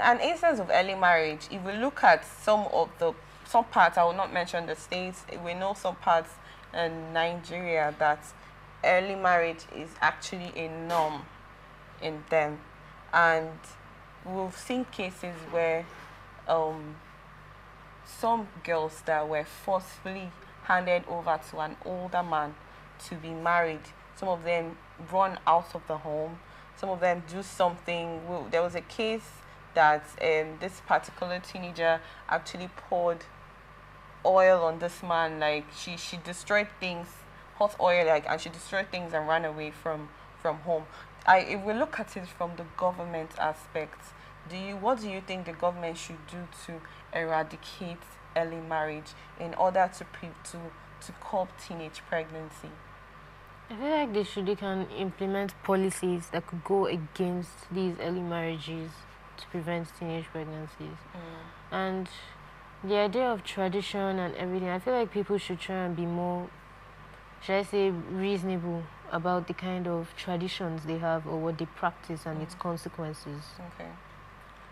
an instance of early marriage, if we look at some parts, I will not mention the states, we know some parts in Nigeria that early marriage is actually a norm in them. And we've seen cases where um, some girls that were forcefully handed over to an older man to be married, some of them run out of the home, some of them do something. There was a case that this particular teenager actually poured oil on this man, like she destroyed things, hot oil, like, and she destroyed things and ran away from home. If we look at it from the government aspect, what do you think the government should do to eradicate early marriage in order to curb teenage pregnancy? I feel like they can implement policies that could go against these early marriages to prevent teenage pregnancies. And the idea of tradition and everything, I feel like people should try and be more, should I say, reasonable about the kind of traditions they have or what they practice and its consequences. Okay.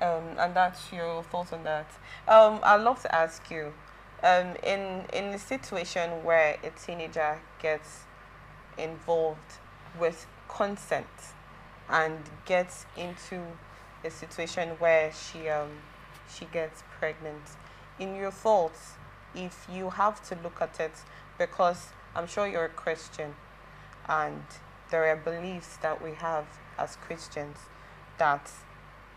And that's your thoughts on that. I'd love to ask you, in a situation where a teenager gets involved with consent and gets into a situation where she gets pregnant, in your thoughts, if you have to look at it, because I'm sure you're a Christian and there are beliefs that we have as Christians that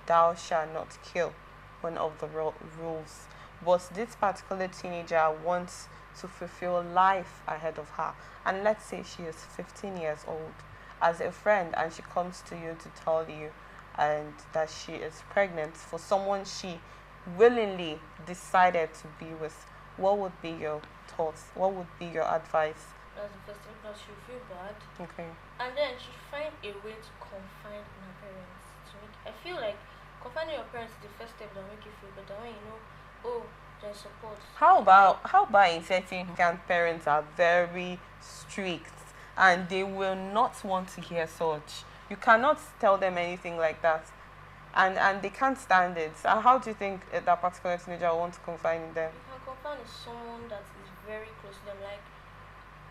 thou shalt not kill, one of the rules. But this particular teenager wants to fulfill life ahead of her. And let's say she is 15 years old as a friend and she comes to you to tell you and that she is pregnant for someone she willingly decided to be with. What would be your thoughts? What would be your advice? That's the first thing, because she'll feel bad. Okay. And then she'll find a way to confine in her parents. I feel like confining your parents is the first step that will make you feel better when you know, oh, there's support. How about in certain parents are very strict and they will not want to hear such. You cannot tell them anything like that. And they can't stand it. So how do you think that particular teenager will want to confine in them? You can confine in someone that is very close to them. Like,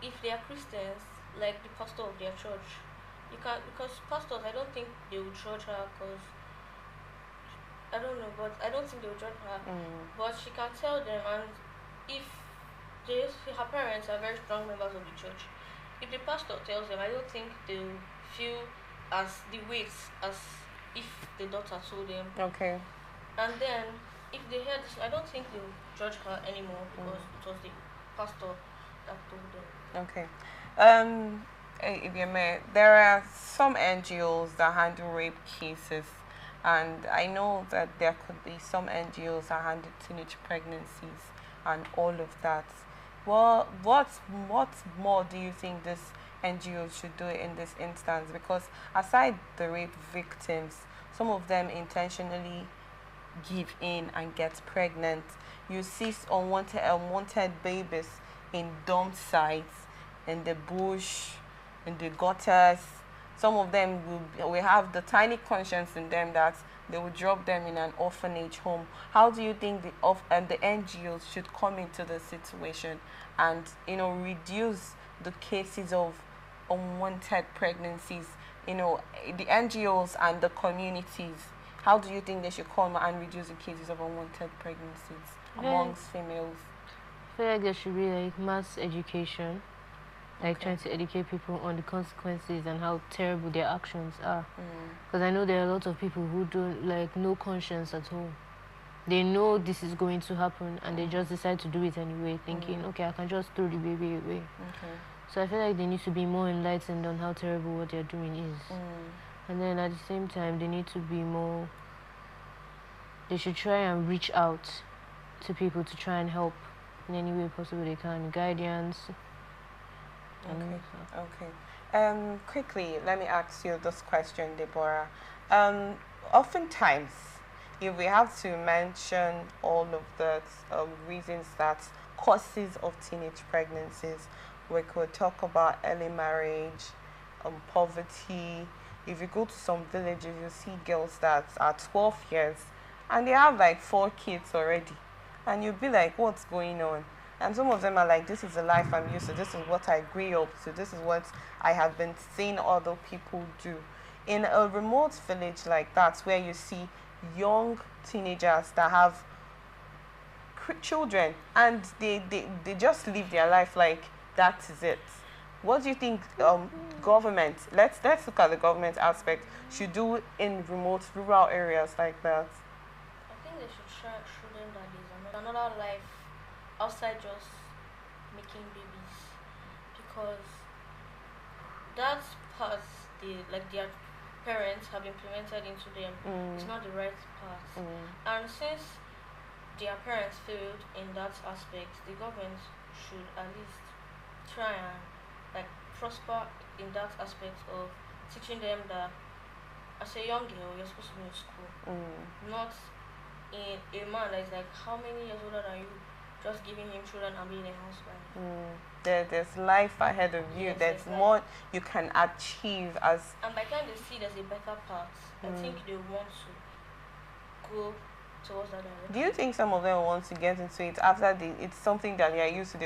if they are Christians, like the pastor of their church, you can, because pastors, I don't think they will judge her, because I don't know, but I don't think they will judge her. But she can tell them, and if her parents are very strong members of the church, if the pastor tells them, I don't think they will feel as the weight as if the daughter told them. Okay. And then if they hear this, I don't think they will judge her anymore, because it was the pastor that told them. Okay. If you may, there are some NGOs that handle rape cases, and I know that there could be some NGOs that handle teenage pregnancies and all of that. Well, what more do you think this NGOs should do in this instance? Because aside the rape victims, some of them intentionally give in and get pregnant. You see unwanted babies in dump sites, in the bush, in the gutters. Some of them will have the tiny conscience in them that they will drop them in an orphanage home. How do you think the NGOs should come into the situation and reduce the cases of unwanted pregnancies? The NGOs and the communities. How do you think they should come and reduce the cases of unwanted pregnancies amongst females? I feel like there should be like mass education, like trying to educate people on the consequences and how terrible their actions are. Because I know there are a lot of people who don't no conscience at all. They know this is going to happen and they just decide to do it anyway, thinking, okay, I can just throw the baby away. So I feel like they need to be more enlightened on how terrible what they're doing is. And then at the same time, they need to be more, they should try and reach out to people to try and help in any way possible they can, guidance. Okay. Quickly, let me ask you this question, Deborah. Oftentimes, if we have to mention all of the reasons that causes of teenage pregnancies, we could talk about early marriage, poverty. If you go to some villages, you see girls that are 12 years and they have like 4 kids already, and you'll be like, what's going on? And some of them are like, this is the life I'm used to, this is what I grew up to, this is what I have been seeing other people do. In a remote village like that, where you see young teenagers that have children, and they just live their life like that is it. What do you think government, let's look at the government aspect, should do in remote rural areas like that? I think they should show them that there's another life outside just making babies, because that part their parents have implemented into them is not the right path. And since their parents failed in that aspect, the government should at least try and like prosper in that aspect of teaching them that as a young girl you're supposed to be in school, not in a man that is like how many years older than you, just giving him children and being a housewife. There's life ahead of you. Yes, there's exactly. more you can achieve as. And by the time they see there's a better path, I think they want to go towards that direction. Do you think some of them want to get into it after it's something that they are used to?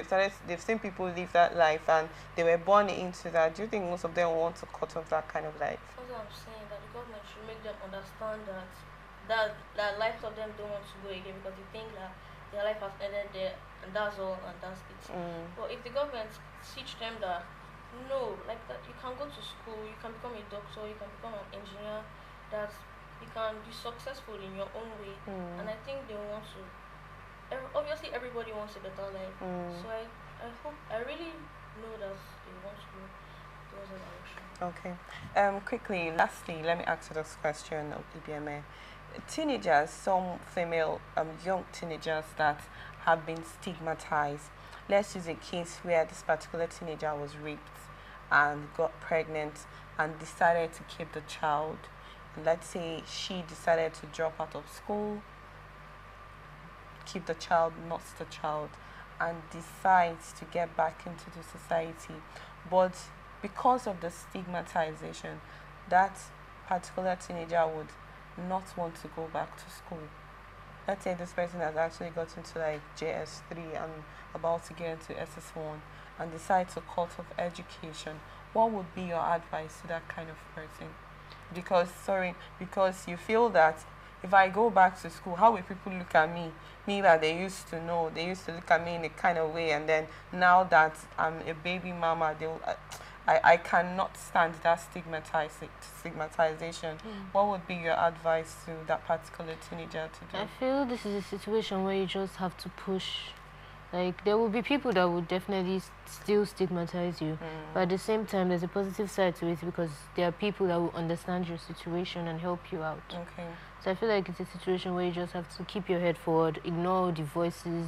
They've seen people live that life and they were born into that. Do you think most of them want to cut off that kind of life? That's what I'm saying, that the government should make them understand that life of them don't want to go again, because they think that their life has ended there and that's all and that's it. But if the government teach them that no, like that you can go to school, you can become a doctor, you can become an engineer, that you can be successful in your own way, and I think they want to. Obviously, everybody wants a better life, so I hope, I really know that they want to go towards that direction. Okay. Quickly, lastly, let me ask you this question of EBMA. Teenagers, some female, young teenagers that have been stigmatized. Let's use a case where this particular teenager was raped and got pregnant and decided to keep the child. Let's say she decided to drop out of school, keep the child, not the child, and decides to get back into the society. But because of the stigmatization, that particular teenager would not want to go back to school. Let's say this person has actually got into like JS3 and about to get into SS1 and decide to cut off education. What would be your advice to that kind of person? Because you feel that if I go back to school, how will people look at me? Me that they used to know, they used to look at me in a kind of way, and then now that I'm a baby mama, I cannot stand that stigmatization. What would be your advice to that particular teenager to do? I feel this is a situation where you just have to push. Like, there will be people that will definitely still stigmatize you, but at the same time, there's a positive side to it, because there are people that will understand your situation and help you out. Okay. So I feel like it's a situation where you just have to keep your head forward, ignore the voices,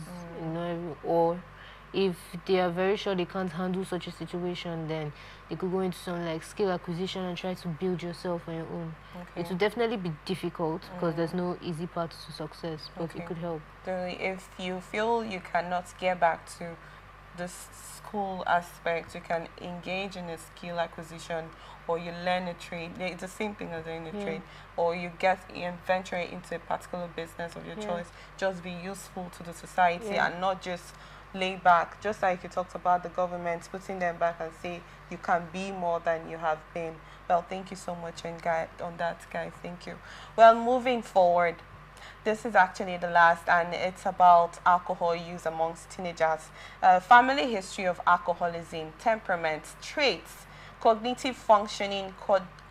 or if they are very sure they can't handle such a situation, then they could go into some like skill acquisition and try to build yourself on your own. Okay. It will definitely be difficult, because there's no easy path to success, but Okay. it could help. If you feel you cannot get back to the school aspect, you can engage in a skill acquisition, or you learn a trade. It's the same thing as learning a trade, or you venture into a particular business of your choice. Just be useful to the society and not just lay back, just like you talked about the government putting them back and say you can be more than you have been. Well, thank you so much on that, guys. Thank you. Well, moving forward, this is actually the last, and it's about alcohol use amongst teenagers. Family history of alcoholism, temperament, traits, cognitive functioning,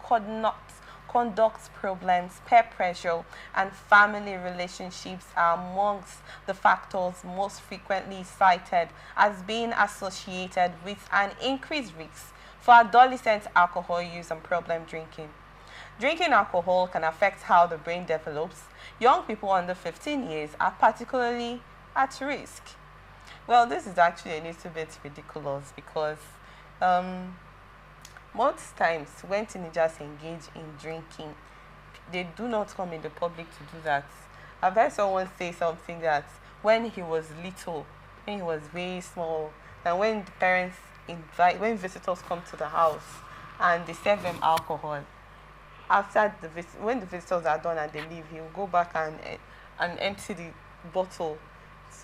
conduct problems, peer pressure, and family relationships are amongst the factors most frequently cited as being associated with an increased risk for adolescent alcohol use and problem drinking. Drinking alcohol can affect how the brain develops. Young people under 15 years are particularly at risk. Well, this is actually a little bit ridiculous, because most times when teenagers engage in drinking, they do not come in the public to do that. I've heard someone say something that when he was little, when he was very small, and when the parents when visitors come to the house and they serve them alcohol, after when the visitors are done and they leave, he'll go back and empty the bottle,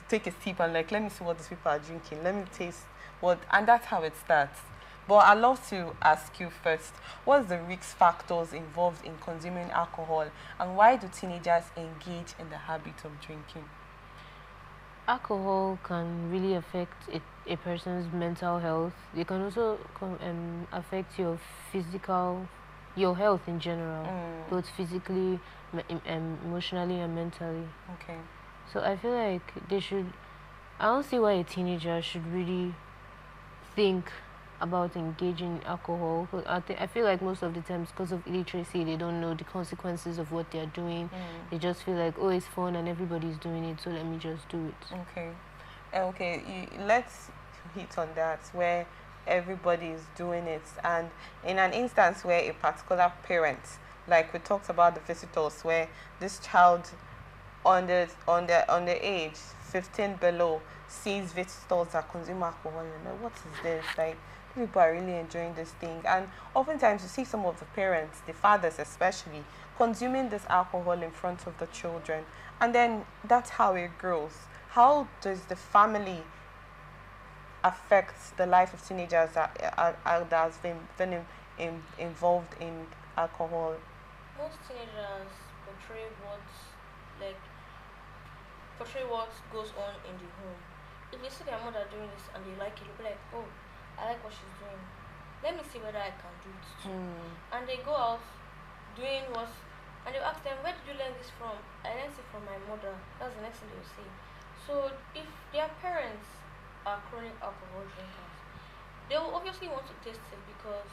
take a sip and like, let me see what these people are drinking. Let me taste what, and that's how it starts. But I'd love to ask you first, what's the risk factors involved in consuming alcohol, and why do teenagers engage in the habit of drinking? Alcohol can really affect a person's mental health. It can also affect your physical, your health in general, both physically, emotionally, and mentally. Okay. So I feel like they should. I don't see why a teenager should really think about engaging in alcohol. 'Cause I feel like most of the times, because of illiteracy, they don't know the consequences of what they're doing. They just feel like, oh, it's fun and everybody's doing it, so let me just do it. Okay. Okay, let's hit on that, where everybody is doing it, and in an instance where a particular parent, like we talked about the visitors, where this child on the age 15 below sees visitors that consume alcohol, and like, what is this? Like, people are really enjoying this thing. And oftentimes you see some of the parents, the fathers especially, consuming this alcohol in front of the children, and then that's how it grows. How does the family affect the life of teenagers that has involved in alcohol? Most teenagers portray what like portray what goes on in the home. If they see their mother doing this and they like it, they'll be like, oh, I like what she's doing. Let me see whether I can do it too. And they go out doing what, and they ask them, where did you learn this from? I learned it from my mother. That's the next thing they'll say. So if their parents are chronic alcohol drinkers, they will obviously want to taste it, because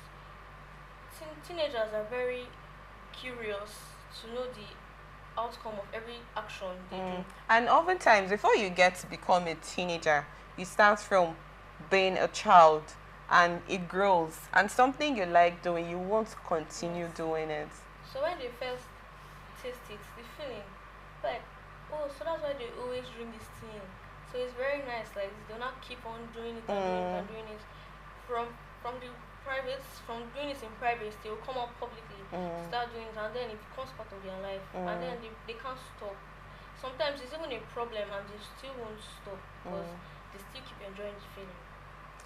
teenagers are very curious to know the outcome of every action they do. And oftentimes, before you get to become a teenager, you start from being a child, and it grows. And something you like doing, you want to continue doing it. So when they first taste it, the feeling, like, oh, so that's why they always drink this thing. So it's very nice. Like, they'll not keep on doing it and doing it and doing it. From the privates, from doing it in private, they will come out publicly, start doing it, and then it becomes part of their life, and then they can't stop. Sometimes it's even a problem and they still won't stop, because they still keep enjoying the feeling.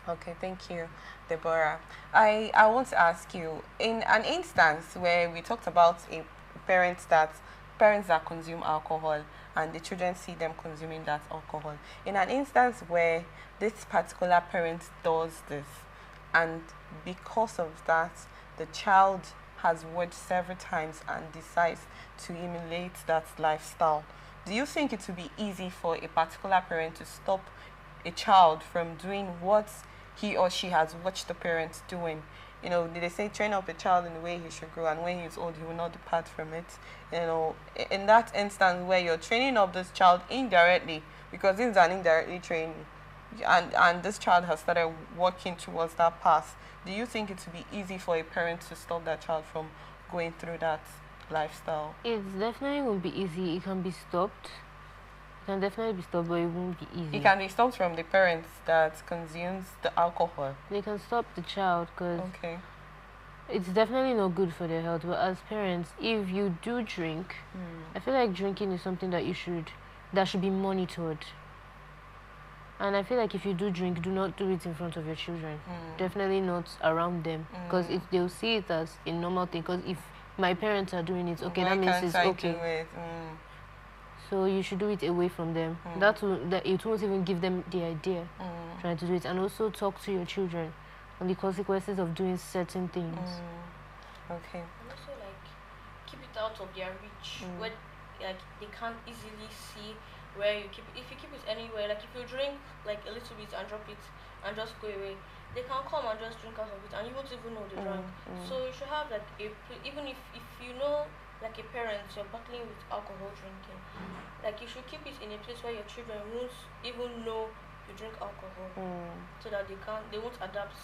Okay, thank you, Deborah. I want to ask you, in an instance where we talked about parents that consume alcohol and the children see them consuming that alcohol, in an instance where this particular parent does this, and because of that the child has watched several times and decides to emulate that lifestyle, do you think it would be easy for a particular parent to stop a child from doing what he or she has watched the parents doing? You know, they say train up a child in the way he should grow, and when he's old he will not depart from it. You know, in that instance where you're training up this child indirectly, because this is an indirectly training, and this child has started working towards that path, do you think it would be easy for a parent to stop that child from going through that lifestyle? It definitely won't be easy. It can be stopped. It can definitely be stopped, but it won't be easy. It can be stopped from the parents that consumes the alcohol. They can stop the child, because Okay. it's definitely not good for their health. But as parents, if you do drink, I feel like drinking is something that should be monitored. And I feel like if you do drink, do not do it in front of your children. Definitely not around them, because if they'll see it as a normal thing. Because if my parents are doing it, okay, Why that means can't it's I okay. do it? So you should do it away from them. That it won't even give them the idea trying to do it. And also talk to your children on the consequences of doing certain things. Okay. And also, like, keep it out of their reach, where like they can't easily see where you keep it. If you keep it anywhere, like if you drink like a little bit and drop it and just go away, they can come and just drink out of it, and you won't even know they drank. So you should have like even if you know, like a parent, you're battling with alcohol drinking, like you should keep it in a place where your children won't even know you drink alcohol, so that they won't adapt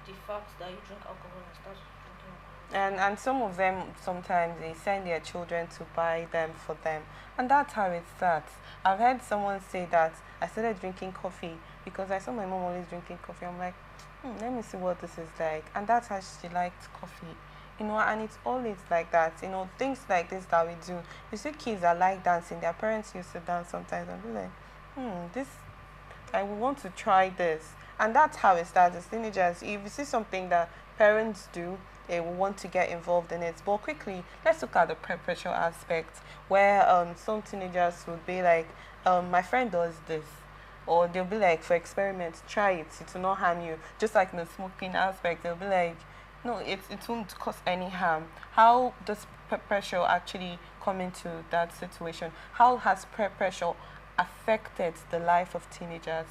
the fact that you drink alcohol and start drinking alcohol. And some of them, sometimes they send their children to buy them for them, and that's how it starts. I've heard someone say that I started drinking coffee because I saw my mom always drinking coffee. I'm like, let me see what this is like, and that's how she liked coffee. And it's always like that. Things like this that we do. You see kids that like dancing, their parents used to dance sometimes and be like, this, I would want to try this. And that's how it starts as teenagers. If you see something that parents do, they will want to get involved in it. But quickly, let's look at the peer pressure aspect, where some teenagers would be like, my friend does this. Or they'll be like, for experiments, try it. It will not harm you. Just like the smoking aspect, they'll be like, no, it won't cause any harm. How does peer pressure actually come into that situation? How has peer pressure affected the life of teenagers?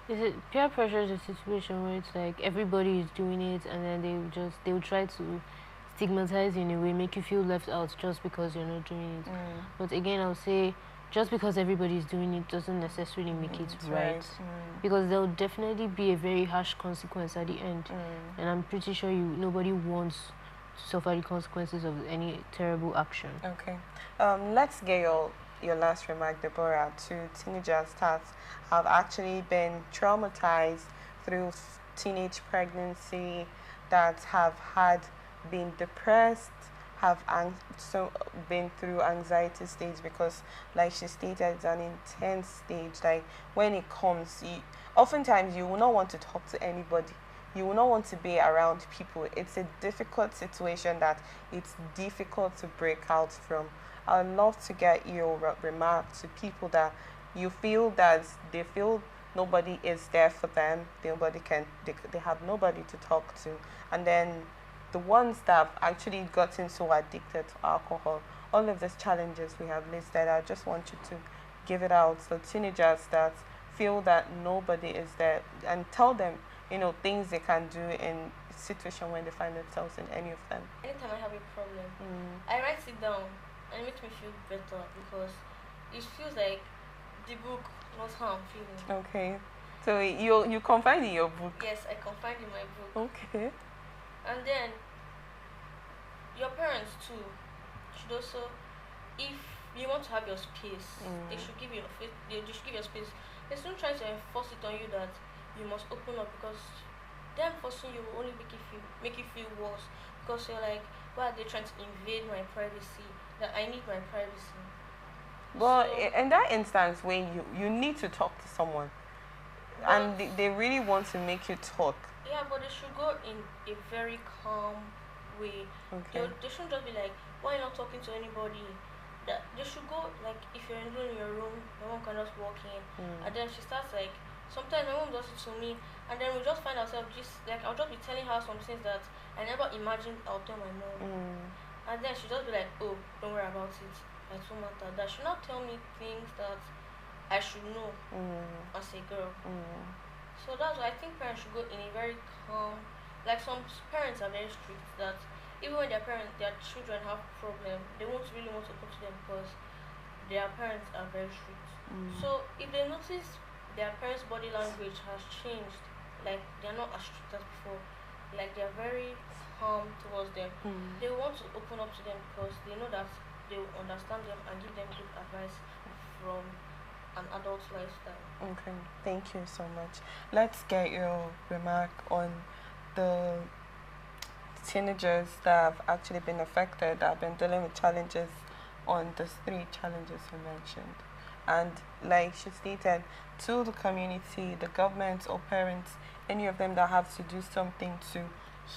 Is it peer pressure is a situation where it's like everybody is doing it, and then they will try to stigmatize you in a way, make you feel left out just because you're not doing it. But again, I'll say just because everybody is doing it doesn't necessarily make it right. Because there'll definitely be a very harsh consequence at the end, and I'm pretty sure nobody wants to suffer the consequences of any terrible action. Okay, let's get your last remark, Deborah. To teenagers that have actually been traumatized through teenage pregnancy, that have been depressed, have been through anxiety stage, because like she stated, it's an intense stage. Like when it comes, oftentimes you will not want to talk to anybody. You will not want to be around people. It's a difficult situation that it's difficult to break out from. I'd love to get your remark to people that you feel that they feel nobody is there for them. They have nobody to talk to. And then the ones that have actually gotten so addicted to alcohol, all of these challenges we have listed, I just want you to give it out. So teenagers that feel that nobody is there, and tell them, things they can do in situation when they find themselves in any of them. Anytime I have a problem, I write it down, and it makes me feel better because it feels like the book knows how I'm feeling. Okay, so you confide in your book. Yes, I confide in my book. Okay. And then your parents too should also, if you want to have your space, they should give you your space. They shouldn't try to enforce it on you that you must open up, because them forcing you will only make you feel worse, because you're like, why are they trying to invade my privacy? That I need my privacy. Well, in that instance, when you need to talk to someone, and they really want to make you talk. Yeah, but they should go in a very calm way. Okay. They shouldn't just be like, why not talking to anybody? That they should go, like, if you're alone in your room, your mom can just walk in, and then she starts like, sometimes my mom does it to me, and then we just find ourselves I'll just be telling her some things that I never imagined I'll tell my mom, and then she just be like, oh, don't worry about it, it won't matter. That should not tell me things that I should know as a girl. So that's why I think parents should go in a very calm. Like some parents are very strict that even when their children have problem, they won't really want to talk to them because their parents are very strict. So if they notice their parents' body language has changed, like they're not as strict as before, like they're very calm towards them, they want to open up to them because they know that they will understand them and give them good advice from an adult lifestyle. Okay, thank you so much. Let's get your remark on the teenagers that have actually been affected, that have been dealing with challenges, on the 3 challenges you mentioned. And like she stated, to the community, the government or parents, any of them that have to do something to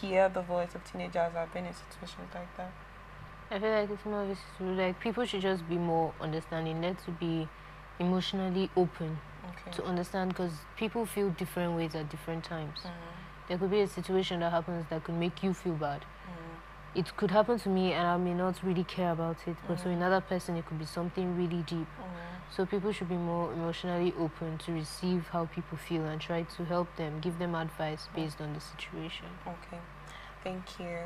hear the voice of teenagers that have been in situations like that. I feel like it's more of like people should just be more understanding, not to be emotionally open to understand, because people feel different ways at different times. There could be a situation that happens that could make you feel bad. It could happen to me and I may not really care about it, but to another person it could be something really deep. So people should be more emotionally open to receive how people feel and try to help them, give them advice based on the situation. Okay, thank you.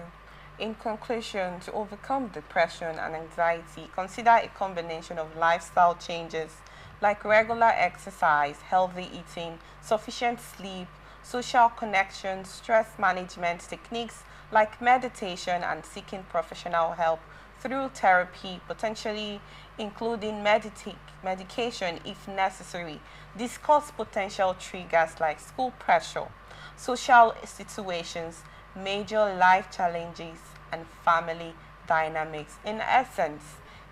In conclusion, to overcome depression and anxiety, consider a combination of lifestyle changes like regular exercise, healthy eating, sufficient sleep, social connection, stress management techniques like meditation, and seeking professional help through therapy, potentially including medication if necessary. Discuss potential triggers like school pressure, social situations, major life challenges, and family dynamics. In essence,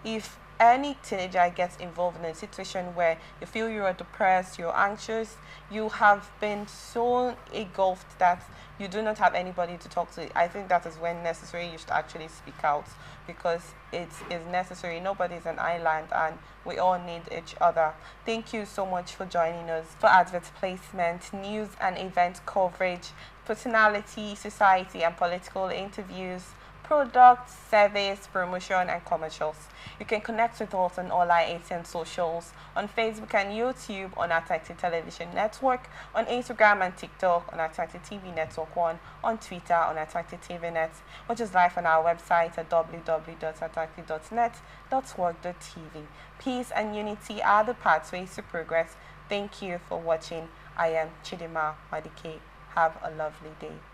if any teenager gets involved in a situation where you feel you are depressed, you're anxious, you have been so engulfed that you do not have anybody to talk to, I think that is when necessary you should actually speak out, because it is necessary. Nobody's an island and we all need each other. Thank you so much for joining us for advert placement, news and event coverage, personality, society and political interviews, product, service, promotion, and commercials. You can connect with us on all our ATN socials, on Facebook and YouTube on Attractive Television Network, on Instagram and TikTok on Attractive TV Network 1, on Twitter on Attractive TV Net, which is live on our website at www.attractive.net.work.tv. Peace and unity are the pathways to progress. Thank you for watching. I am Chidima Madike. Have a lovely day.